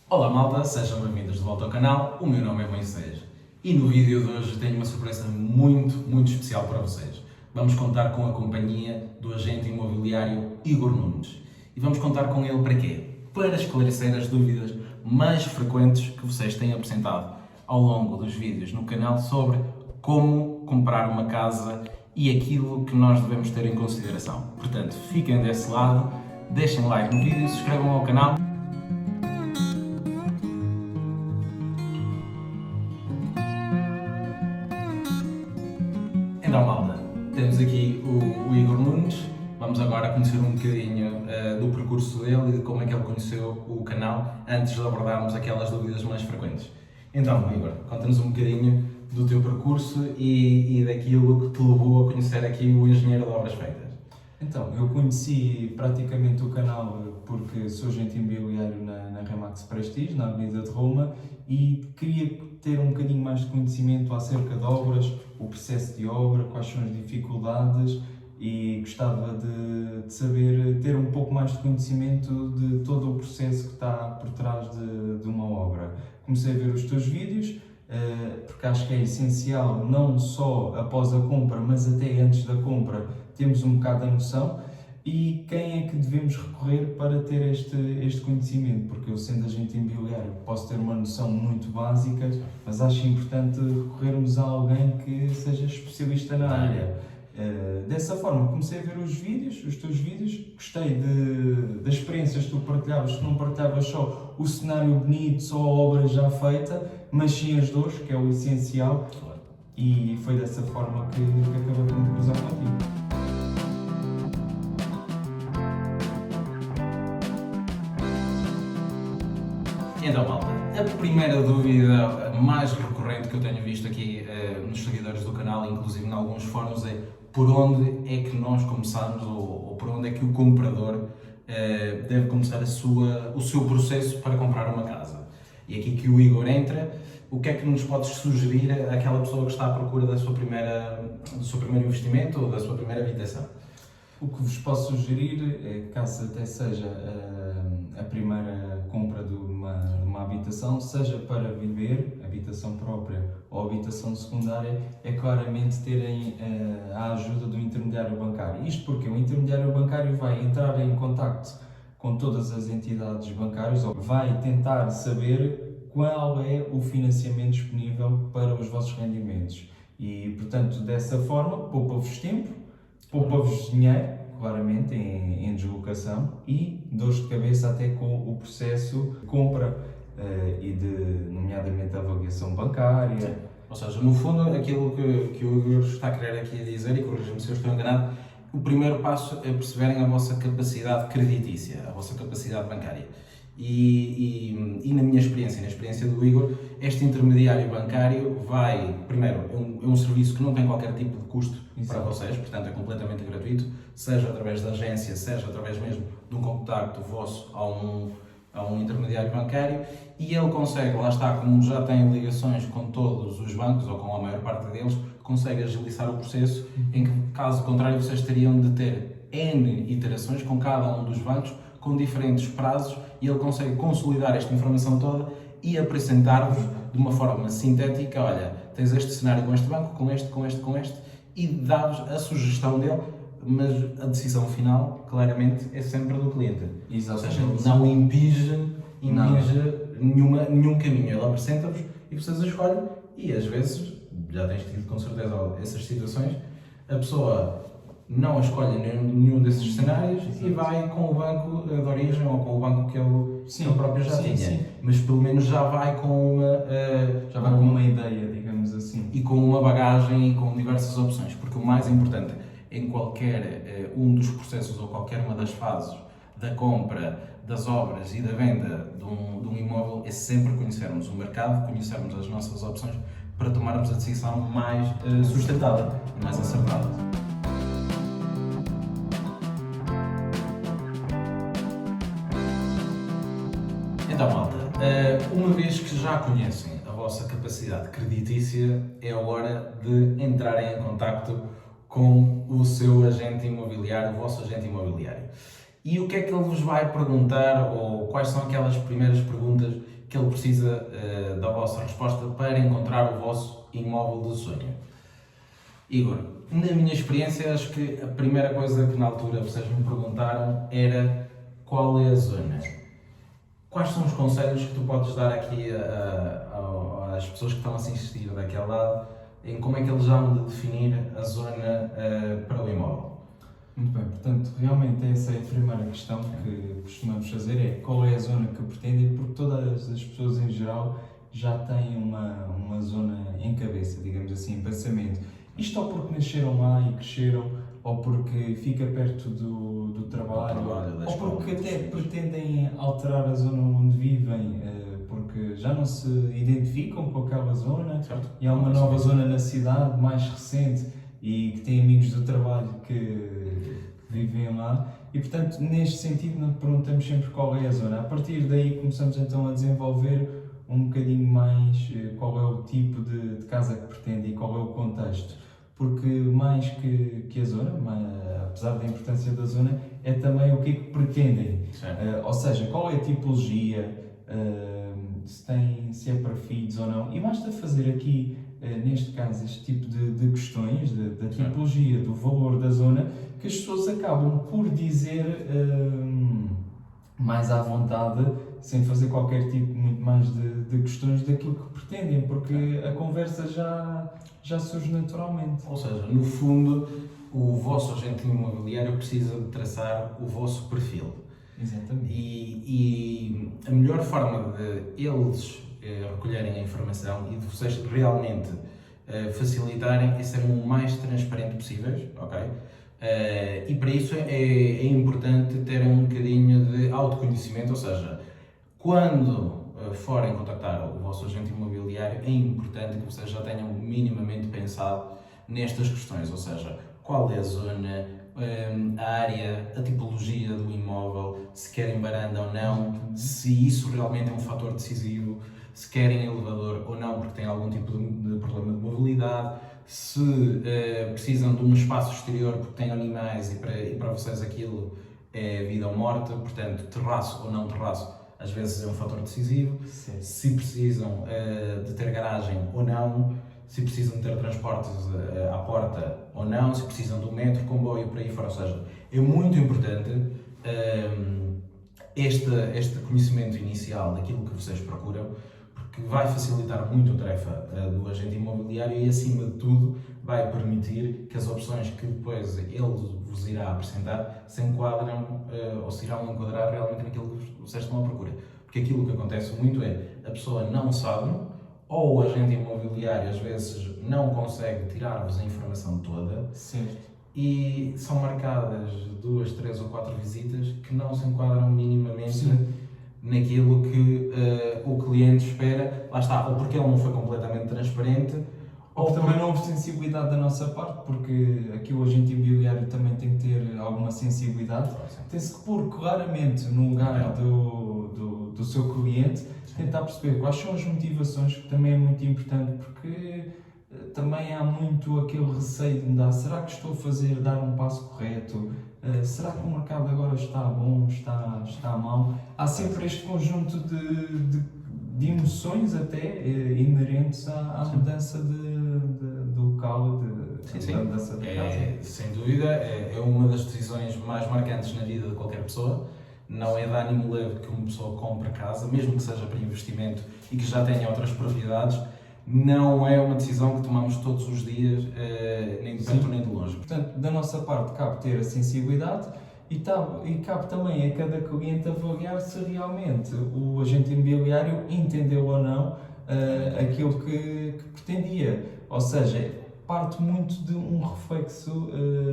Olá malta, sejam bem-vindos de volta ao canal, o meu nome é Moisés e no vídeo de hoje tenho uma surpresa muito especial para vocês. Vamos contar com a companhia do agente imobiliário Igor Nunes. E vamos contar com ele para quê? Para esclarecer as dúvidas mais frequentes que vocês têm apresentado ao longo dos vídeos no canal sobre como comprar uma casa e aquilo que nós devemos ter em consideração. Portanto, fiquem desse lado, deixem like no vídeo, se inscrevam ao canal. Então, malta, temos aqui o Igor Nunes. Vamos agora conhecer um bocadinho do percurso dele e de como é que ele conheceu o canal antes de abordarmos aquelas dúvidas mais frequentes. Então, Igor, conta-nos um bocadinho do teu percurso e daquilo que te levou a conhecer aqui o engenheiro de obras feitas. Então, eu conheci praticamente o canal porque sou agente imobiliário na Remax Prestige, na Avenida de Roma, e queria ter um bocadinho mais de conhecimento acerca de obras, o processo de obra, quais são as dificuldades, e gostava de saber, ter um pouco mais de conhecimento de todo o processo que está por trás de uma obra. Comecei a ver os teus vídeos, porque acho que é essencial, não só após a compra, mas até antes da compra, temos um bocado a noção e quem é que devemos recorrer para ter este conhecimento, porque eu, sendo agente imobiliário, posso ter uma noção muito básica, mas acho importante recorrermos a alguém que seja especialista na área. Dessa forma, comecei a ver os teus vídeos, gostei das experiências que tu partilhavas, que não partilhavas só o cenário bonito, só a obra já feita, mas sim as dores, que é o essencial, e foi dessa forma que acabei por me cruzar contigo. Então, malta, a primeira dúvida mais recorrente que eu tenho visto aqui nos seguidores do canal, inclusive em alguns fóruns, é por onde é que nós começamos ou por onde é que o comprador deve começar o seu processo para comprar uma casa. E aqui que o Igor entra, o que é que nos podes sugerir àquela pessoa que está à procura do seu primeiro investimento ou da sua primeira habitação? O que vos posso sugerir é, caso até seja a primeira compra de uma habitação, seja para viver, habitação própria ou habitação secundária, é claramente terem a ajuda do intermediário bancário. Isto porque o intermediário bancário vai entrar em contacto com todas as entidades bancárias, ou vai tentar saber qual é o financiamento disponível para os vossos rendimentos. E, portanto, dessa forma, poupa-vos tempo, poupa-vos dinheiro, claramente, em deslocação, e dores de cabeça até com o processo de compra nomeadamente, a avaliação bancária. Sim. Ou seja, no fundo, aquilo que o Igor está a querer aqui dizer, e corrija-me se eu estou enganado, o primeiro passo é perceberem a vossa capacidade creditícia, a vossa capacidade bancária. E na minha experiência, na experiência do Igor, este intermediário bancário vai, primeiro, é um serviço que não tem qualquer tipo de custo para vocês, portanto é completamente gratuito, seja através da agência, seja através mesmo de um contacto vosso a um intermediário bancário, e ele consegue, lá está, como já tem ligações com todos os bancos, ou com a maior parte deles, consegue agilizar o processo, em que, caso contrário, vocês teriam de ter N iterações com cada um dos bancos, com diferentes prazos, e ele consegue consolidar esta informação toda e apresentar-vos de uma forma sintética: olha, tens este cenário com este banco, com este, e dá-vos a sugestão dele, mas a decisão final, claramente, é sempre do cliente. Exatamente. Ou seja, ele não impinge nenhum caminho, ele apresenta-vos e vocês a escolhem, e às vezes, já tens tido com certeza essas situações, a pessoa não escolhe nenhum desses cenários e vai com o banco de origem ou com o banco que ele próprio já tinha. Sim. Mas pelo menos já vai com uma ideia, digamos assim. E com uma bagagem e com diversas opções, porque o mais importante em qualquer um dos processos ou qualquer uma das fases da compra, das obras e da venda de um imóvel é sempre conhecermos o mercado, conhecermos as nossas opções para tomarmos a decisão mais sustentável e mais acertada. Então, malta, uma vez que já conhecem a vossa capacidade creditícia, é a hora de entrarem em contacto com o seu agente imobiliário, o vosso agente imobiliário. E o que é que ele vos vai perguntar, ou quais são aquelas primeiras perguntas que ele precisa da vossa resposta para encontrar o vosso imóvel do sonho. Igor, na minha experiência, acho que a primeira coisa que na altura vocês me perguntaram era qual é a zona. Quais são os conselhos que tu podes dar aqui às pessoas que estão a assistir daquele lado em como é que eles vão de definir a zona para o imóvel? Muito bem, portanto, realmente essa é a primeira questão que costumamos fazer, é qual é a zona que pretendem, porque todas as pessoas em geral já têm uma zona em cabeça, digamos assim, em pensamento. Isto ou porque nasceram lá e cresceram, ou porque fica perto do trabalho, ou porque até pretendem alterar a zona onde vivem, porque já não se identificam com aquela zona, certo? E há uma nova zona na cidade, mais recente, e que tem amigos do trabalho que vivem lá. E, portanto, neste sentido, nós perguntamos sempre qual é a zona. A partir daí começamos então a desenvolver um bocadinho mais qual é o tipo de casa que pretende e qual é o contexto. Porque mais que a zona, apesar da importância da zona, é também o que é que pretendem. Ou seja, qual é a tipologia, se é para filhos ou não. E basta fazer aqui, neste caso, este tipo de questões, da tipologia, do valor da zona, que as pessoas acabam por dizer mais à vontade, sem fazer qualquer tipo muito mais de questões daquilo que pretendem, porque a conversa já surge naturalmente. Ou seja, no fundo, o vosso agente imobiliário precisa de traçar o vosso perfil. Exatamente. E a melhor forma de eles recolherem a informação e de vocês realmente facilitarem é serem o mais transparente possíveis, ok? E para isso é importante terem um bocadinho de autoconhecimento, ou seja, quando forem contactar o vosso agente imobiliário, é importante que vocês já tenham minimamente pensado nestas questões, ou seja, qual é a zona, a área, a tipologia do imóvel, se querem varanda ou não, se isso realmente é um fator decisivo, se querem elevador ou não, porque têm algum tipo de problema de mobilidade, se precisam de um espaço exterior porque têm animais e para vocês aquilo é vida ou morte, portanto, terraço ou não terraço, às vezes é um fator decisivo. Sim. Se precisam de ter garagem ou não, se precisam de ter transportes à porta ou não, se precisam de um metro, comboio, por aí fora. Ou seja, é muito importante este conhecimento inicial daquilo que vocês procuram, porque vai facilitar muito a tarefa do agente imobiliário e, acima de tudo, vai permitir que as opções que depois ele vos irá apresentar se enquadram ou se irão enquadrar realmente naquilo que vocês estão à procura. Porque aquilo que acontece muito é a pessoa não sabe, ou o agente imobiliário às vezes não consegue tirar-vos a informação toda. Certo. E são marcadas 2, 3 ou 4 visitas que não se enquadram minimamente. Sim. Naquilo que o cliente espera. Lá está, ou porque ele não foi completamente transparente, ou também não houve sensibilidade da nossa parte, porque aqui o agente imobiliário também tem que ter alguma sensibilidade. Tem-se que pôr claramente no lugar do seu cliente, tentar perceber quais são as motivações, que também é muito importante, porque também há muito aquele receio de mudar. Será que estou a dar um passo correto? Será que o mercado agora está bom, está mal? Há sempre este conjunto de emoções até inerentes à mudança do local, à mudança de casa. Sem dúvida, é uma das decisões mais marcantes na vida de qualquer pessoa. Não é de ânimo leve que uma pessoa compre casa, mesmo que seja para investimento e que já tenha outras propriedades. Não é uma decisão que tomamos todos os dias, nem de perto nem de longe. Portanto, da nossa parte, cabe ter a sensibilidade e cabe também a cada cliente avaliar se realmente o agente imobiliário entendeu ou não aquilo que pretendia. Ou seja, parte muito de um reflexo,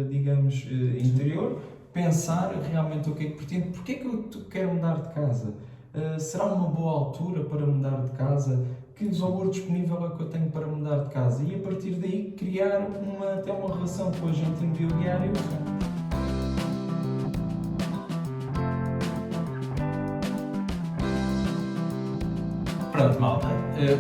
digamos, interior, pensar realmente o que é que pretende, porque é que eu quero mudar de casa? Será uma boa altura para mudar de casa? Que valor disponível é que eu tenho para mudar de casa? E a partir daí criar até uma relação com o agente imobiliário. Pronto, malta,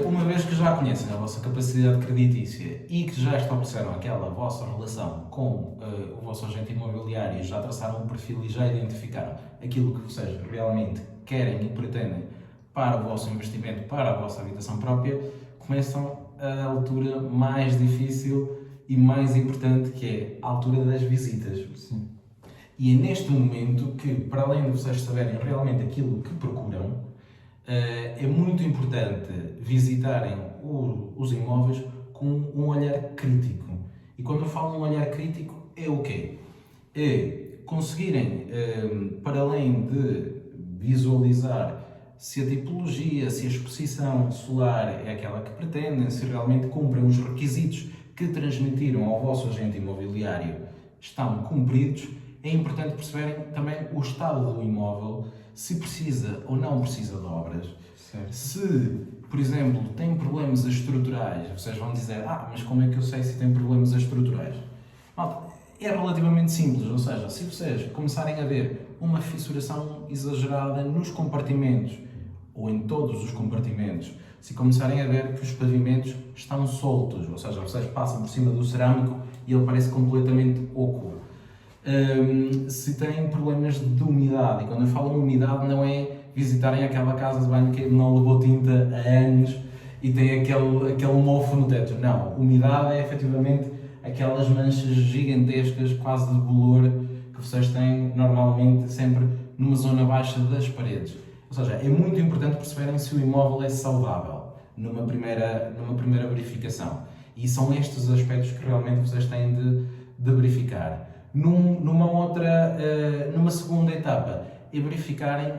uma vez que já conhecem a vossa capacidade creditícia e que já estabeleceram aquela vossa relação com o vosso agente imobiliário, já traçaram um perfil e já identificaram aquilo que vocês realmente querem e pretendem para o vosso investimento, para a vossa habitação própria, começam a altura mais difícil e mais importante, que é a altura das visitas. Sim. E é neste momento que, para além de vocês saberem realmente aquilo que procuram, é muito importante visitarem os imóveis com um olhar crítico. E quando eu falo um olhar crítico, é o quê? É conseguirem, para além de visualizar se a tipologia, se a exposição solar é aquela que pretendem, se realmente cumprem os requisitos que transmitiram ao vosso agente imobiliário, estão cumpridos, é importante perceberem também o estado do imóvel, se precisa ou não precisa de obras. Certo. Se, por exemplo, tem problemas estruturais, vocês vão dizer, mas como é que eu sei se tem problemas estruturais? Malta, é relativamente simples, ou seja, se vocês começarem a ver uma fissuração exagerada nos compartimentos, ou em todos os compartimentos, se começarem a ver que os pavimentos estão soltos, ou seja, vocês passam por cima do cerâmico e ele parece completamente oco. Se têm problemas de umidade, e quando eu falo umidade não é visitarem aquela casa de banho que não levou tinta há anos e tem aquele mofo no teto. Não, umidade é efetivamente aquelas manchas gigantescas, quase de bolor, que vocês têm normalmente sempre numa zona baixa das paredes. Ou seja, é muito importante perceberem se o imóvel é saudável numa primeira verificação. E são estes aspectos que realmente vocês têm de verificar. Numa segunda etapa, é verificarem,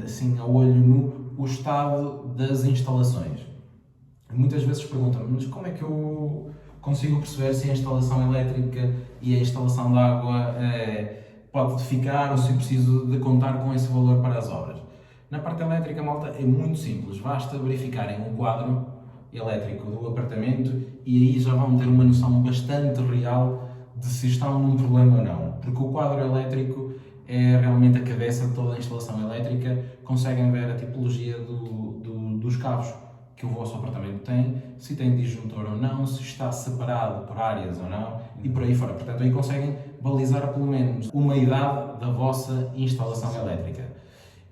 assim, a olho nu, o estado das instalações. Muitas vezes perguntam-me, mas como é que eu consigo perceber se a instalação elétrica e a instalação de água pode ficar ou se preciso de contar com esse valor para as obras? Na parte elétrica, malta, é muito simples. Basta verificarem o quadro elétrico do apartamento e aí já vão ter uma noção bastante real de se estão num problema ou não. Porque o quadro elétrico é realmente a cabeça de toda a instalação elétrica. Conseguem ver a tipologia dos cabos que o vosso apartamento tem, se tem disjuntor ou não, se está separado por áreas ou não e por aí fora. Portanto, aí conseguem balizar pelo menos uma idade da vossa instalação elétrica.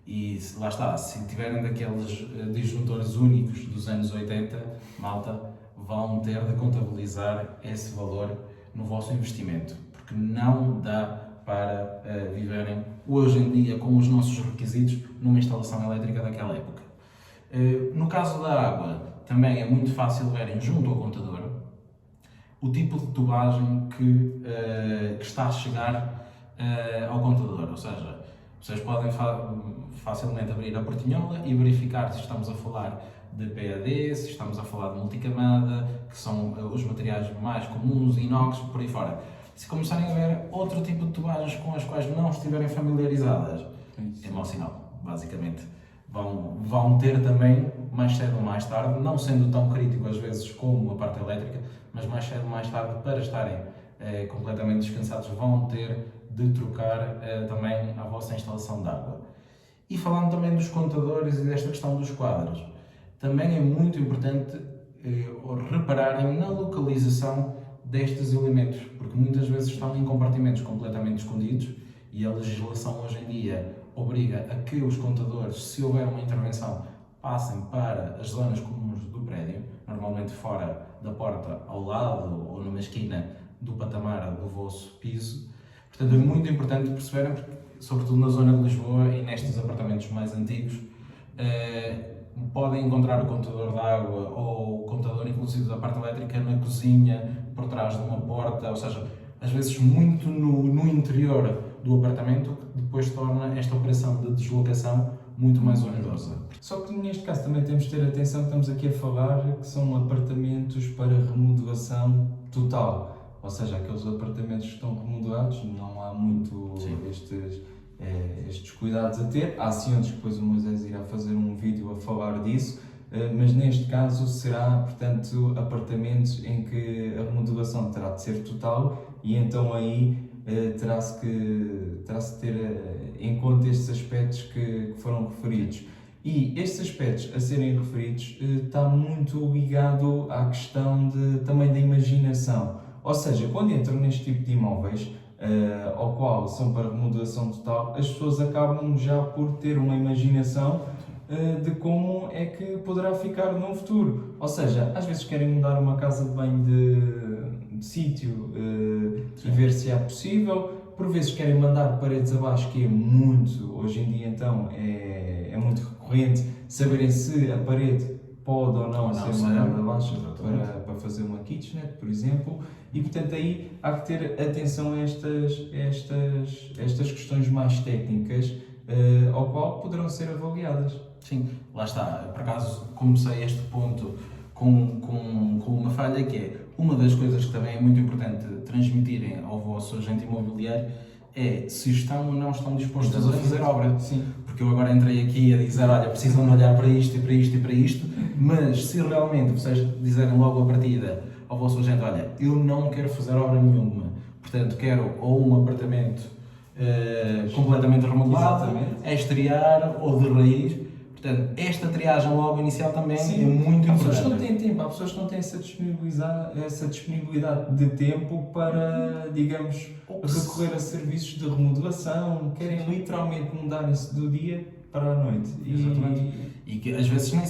E lá está, se tiverem daqueles disjuntores únicos dos anos 80, malta, vão ter de contabilizar esse valor no vosso investimento, porque não dá para viverem hoje em dia com os nossos requisitos numa instalação elétrica daquela época. No caso da água, também é muito fácil verem junto ao contador o tipo de tubagem que está a chegar ao contador, ou seja, vocês podem facilmente abrir a portinhola e verificar se estamos a falar de PAD, se estamos a falar de multicamada, que são os materiais mais comuns, inox, por aí fora. Se começarem a ver outro tipo de tubagens com as quais não estiverem familiarizadas, é mau sinal, basicamente. Vão ter também, mais cedo ou mais tarde, não sendo tão crítico às vezes como a parte elétrica, mas mais cedo ou mais tarde, para estarem completamente descansados, vão ter de trocar também a vossa instalação de água. E falando também dos contadores e desta questão dos quadros, também é muito importante repararem na localização destes elementos, porque muitas vezes estão em compartimentos completamente escondidos e a legislação hoje em dia obriga a que os contadores, se houver uma intervenção, passem para as zonas comuns do prédio, normalmente fora da porta, ao lado ou numa esquina do patamar do vosso piso. Portanto, é muito importante perceberem, sobretudo na zona de Lisboa e nestes apartamentos mais antigos, podem encontrar o contador de água ou o contador, inclusive, da parte elétrica na cozinha, por trás de uma porta, ou seja, às vezes muito no interior do apartamento, que depois torna esta operação de deslocação muito mais onerosa. Só que neste caso também temos de ter atenção que estamos aqui a falar que são apartamentos para remodelação total. Ou seja, aqueles apartamentos que estão remodelados, não há muito estes cuidados a ter. Há sim outros que depois o Moisés irá fazer um vídeo a falar disso, mas neste caso será, portanto, apartamentos em que a remodelação terá de ser total e então aí terá-se que ter em conta estes aspectos que foram referidos. E estes aspectos a serem referidos está muito ligado à questão também da imaginação. Ou seja, quando entram neste tipo de imóveis, ao qual são para remodelação total, as pessoas acabam já por ter uma imaginação de como é que poderá ficar no futuro. Ou seja, às vezes querem mudar uma casa de banho de sítio e ver se é possível, por vezes querem mandar paredes abaixo, que é muito, hoje em dia então, é muito recorrente saberem se a parede pode ou não ser mandada abaixo para fazer uma kitchenette, por exemplo, e portanto aí há que ter atenção a estas questões mais técnicas, ao qual poderão ser avaliadas. Sim, lá está. Por acaso comecei este ponto com uma falha, que é uma das coisas que também é muito importante transmitirem ao vosso agente imobiliário é se estão ou não estão dispostos a fazer obra. Sim. Porque eu agora entrei aqui a dizer, olha, precisam de olhar para isto e para isto e para isto, mas se realmente vocês dizerem logo à partida ao vosso agente, olha, eu não quero fazer obra nenhuma, portanto quero ou um apartamento completamente remodelado, exterior ou de raiz. Portanto, esta triagem logo inicial também é muito importante. Há pessoas que não têm tempo, há pessoas que não têm essa disponibilidade de tempo para, digamos, recorrer a serviços de remodelação, querem literalmente mudar-se do dia para a noite. E que às vezes nem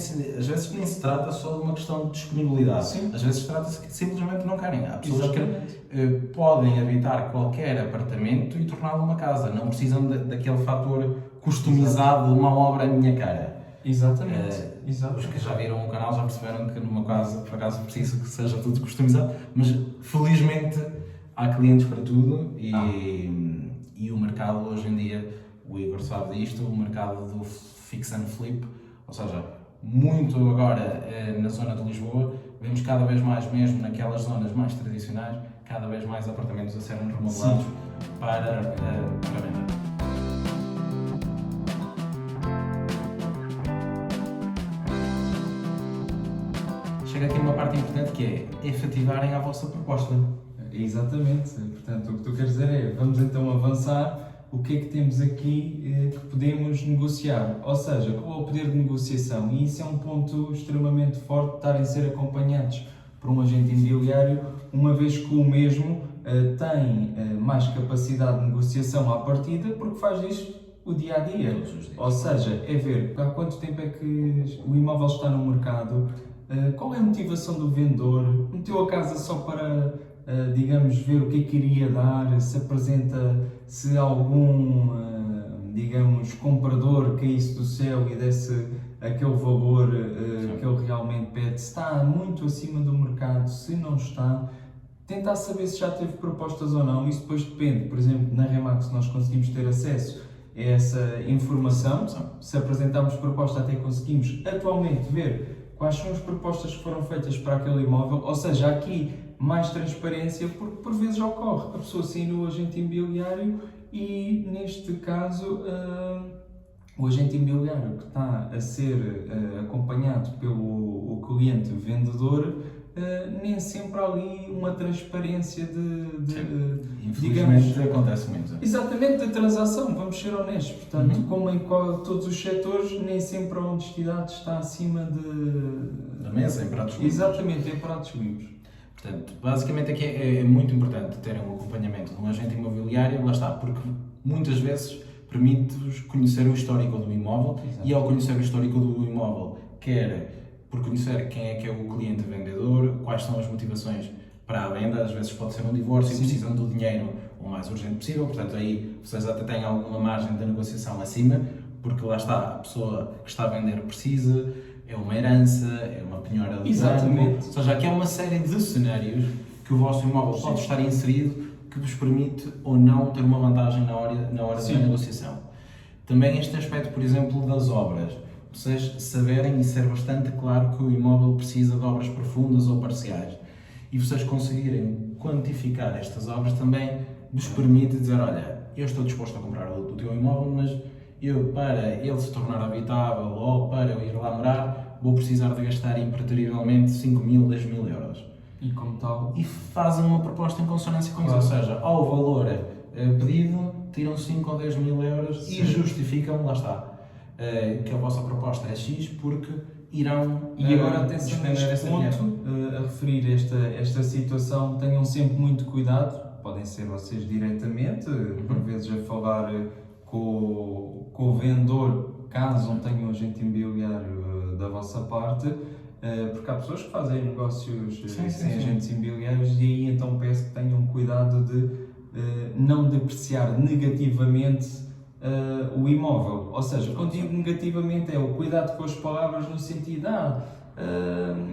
se trata só de uma questão de disponibilidade. Sim. Às vezes trata-se que simplesmente não querem. Há pessoas que podem habitar qualquer apartamento e torná-lo uma casa. Não precisam daquele fator customizado de uma obra à minha cara. Exatamente. Os que já viram o canal já perceberam que numa casa, por acaso, preciso que seja tudo customizado, mas felizmente há clientes para tudo e o mercado hoje em dia, o Igor sabe disto, o mercado do fix and flip, ou seja, muito agora na zona de Lisboa, vemos cada vez mais mesmo naquelas zonas mais tradicionais, cada vez mais apartamentos a serem remodelados para venda. Chega aqui uma parte importante que é efetivarem a vossa proposta. Exatamente. Portanto, o que tu queres dizer é, vamos então avançar, o que é que temos aqui que podemos negociar? Ou seja, qual é o poder de negociação? E isso é um ponto extremamente forte de estarem a ser acompanhados por um agente imobiliário, uma vez que o mesmo tem mais capacidade de negociação à partida, porque faz isto o dia a dia. Ou seja, é ver há quanto tempo é que o imóvel está no mercado, qual é a motivação do vendedor, meteu a casa só para, digamos, ver o que é que iria dar, se apresenta, se algum, digamos, comprador caísse do céu e desse aquele valor que ele realmente pede, se está muito acima do mercado, se não está, tentar saber se já teve propostas ou não. Isso depois depende. Por exemplo, na Remax nós conseguimos ter acesso a essa informação, se apresentarmos proposta até conseguimos atualmente ver quais são as propostas que foram feitas para aquele imóvel, ou seja, aqui mais transparência, porque por vezes ocorre a pessoa sair no agente imobiliário e, neste caso, o agente imobiliário que está a ser acompanhado pelo cliente vendedor, nem sempre há ali uma transparência infelizmente digamos, acontece muito. Exatamente, da transação, vamos ser honestos. Portanto, como em todos os setores, nem sempre a honestidade está acima da mesa, em pratos limpos. Exatamente, em pratos limpos. Portanto, basicamente aqui é muito importante terem um acompanhamento de um agente imobiliário, lá está, porque muitas vezes permite-vos conhecer o histórico do imóvel. Exato. E ao conhecer o histórico do imóvel, quer por conhecer quem é que é o cliente vendedor, quais são as motivações para a venda, às vezes pode ser um divórcio e precisam do dinheiro o mais urgente possível, portanto aí vocês até têm alguma margem de negociação acima, porque lá está, a pessoa que está a vender precisa, é uma herança, é uma penhora de banco, ou seja, aqui há uma série de cenários que o vosso imóvel pode estar inserido que vos permite ou não ter uma vantagem na hora da negociação. Também este aspecto, por exemplo, das obras, vocês saberem e ser bastante claro que o imóvel precisa de obras profundas ou parciais. E vocês conseguirem quantificar estas obras também vos permite dizer, olha, eu estou disposto a comprar o teu imóvel, mas eu, para ele se tornar habitável ou para eu ir lá morar, vou precisar de gastar impreterivelmente 5.000, 10.000 euros. E como tal? E fazem uma proposta em consonância com isso, ou seja, ao valor pedido, tiram 5 ou 10.000 euros e justificam, lá está, que a vossa proposta é X porque irão e agora atenção neste ponto, a referir esta situação, tenham sempre muito cuidado, podem ser vocês diretamente, por vezes a falar com o vendedor, caso não tenham um agente imobiliário da vossa parte, porque há pessoas que fazem negócios sem agentes imobiliários, e aí então peço que tenham cuidado de não depreciar negativamente o imóvel. Ou seja, quando digo negativamente é o cuidado com as palavras no sentido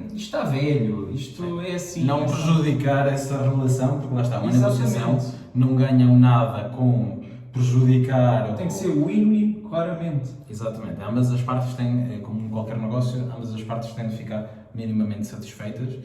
isto está velho, isto é assim. Não prejudicar essa relação, porque lá está, uma negociação, Exatamente. não ganham nada com prejudicar. Tem que ser win-win, claramente. Exatamente, ambas as partes têm, como em qualquer negócio, ambas as partes têm de ficar minimamente satisfeitas.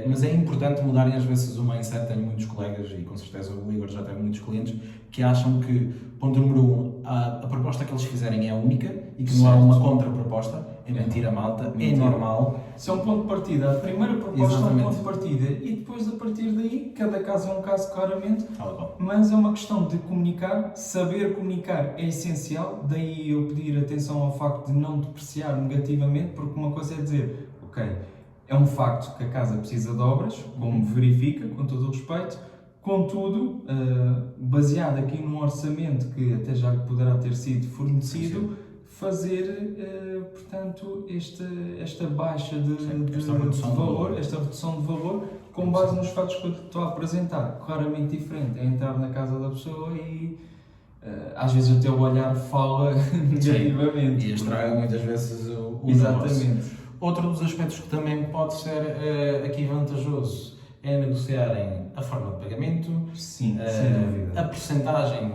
Mas é importante mudarem às vezes o mindset. Tenho muitos colegas, e com certeza o Igor já tem muitos clientes, que acham que, ponto número 1, a proposta que eles fizerem é única e que não há uma contraproposta. É mentira, malta, é normal. Isso é um ponto de partida. A primeira proposta é um ponto de partida, e depois, a partir daí, cada caso é um caso, claramente. Mas é uma questão de comunicar. Saber comunicar é essencial. Daí eu pedir atenção ao facto de não depreciar negativamente, porque uma coisa é dizer, ok, é um facto que a casa precisa de obras, como verifica, com todo o respeito. Contudo, baseado aqui num orçamento que até já poderá ter sido fornecido, fazer, portanto, esta baixa de valor, esta redução de valor, com base nos fatos que eu estou a apresentar. Claramente diferente é entrar na casa da pessoa e às vezes até o olhar fala negativamente. E estraga muitas vezes o Exatamente. negócio. Outro dos aspectos que também pode ser aqui vantajoso é negociarem a forma de pagamento, sim, sem dúvida. a percentagem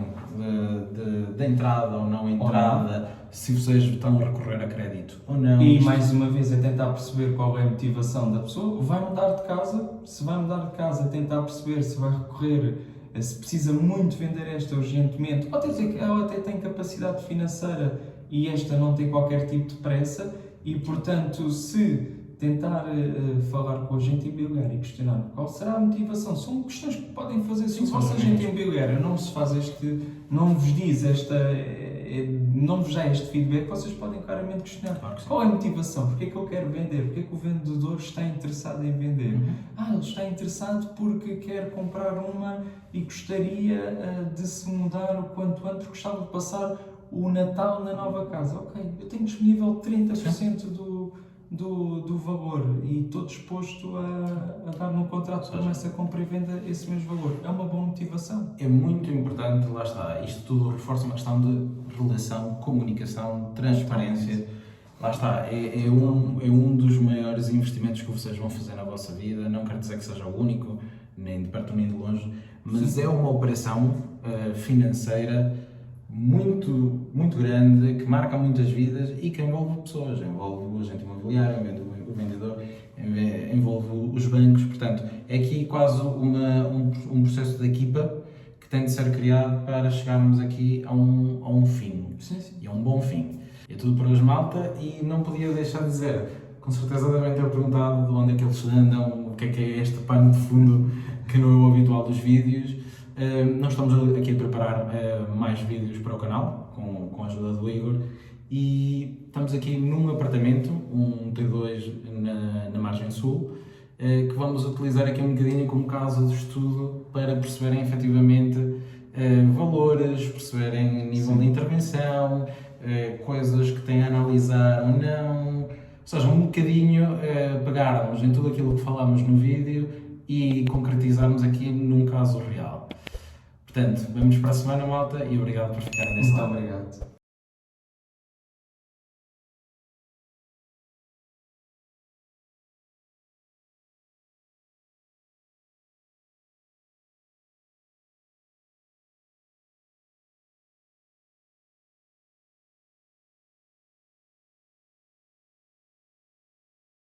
de entrada ou não entrada, se vocês estão a recorrer a crédito ou não. E mais uma vez é tentar perceber qual é a motivação da pessoa. Vai mudar de casa? Se vai mudar de casa, tentar perceber se vai recorrer, se precisa muito vender esta urgentemente, ou até tem capacidade financeira e esta não tem qualquer tipo de pressa. E, portanto, se tentar falar com o agente imobiliário e questionar qual será a motivação, são questões que podem fazer. Se o vosso agente imobiliário não vos faz não vos diz não vos dá este feedback, vocês podem claramente questionar qual é a motivação, porque é que eu quero vender, porque é que o vendedor está interessado em vender. Ele está interessado porque quer comprar uma e gostaria de se mudar o quanto antes, porque gostava de passar o Natal na nova casa. Ok, eu tenho disponível 30% do valor e estou disposto a dar no contrato de promessa, compra e venda esse mesmo valor. É uma boa motivação. É muito importante, lá está, isto tudo reforça uma questão de relação, comunicação, transparência. Lá está, é um dos maiores investimentos que vocês vão fazer na vossa vida. Não quero dizer que seja o único, nem de perto nem de longe, mas é uma operação financeira muito, muito grande, que marca muitas vidas e que envolve pessoas, envolve o agente imobiliário, o vendedor, envolve os bancos. Portanto, é aqui quase um processo de equipa que tem de ser criado para chegarmos aqui a um fim. E a um bom fim. É tudo por hoje, malta, e não podia deixar de dizer, com certeza devem ter perguntado de onde é que eles andam, o que é este pano de fundo que não é o habitual dos vídeos. Nós estamos aqui a preparar mais vídeos para o canal, com a ajuda do Igor, e estamos aqui num apartamento, um T2 na margem sul, que vamos utilizar aqui um bocadinho como caso de estudo para perceberem efetivamente valores, perceberem nível de intervenção, coisas que têm a analisar ou não, ou seja, um bocadinho pegarmos em tudo aquilo que falamos no vídeo e concretizarmos aqui num caso real. Portanto, vemos para a semana, malta, e obrigado por ficarem nesse lado. Muito obrigado.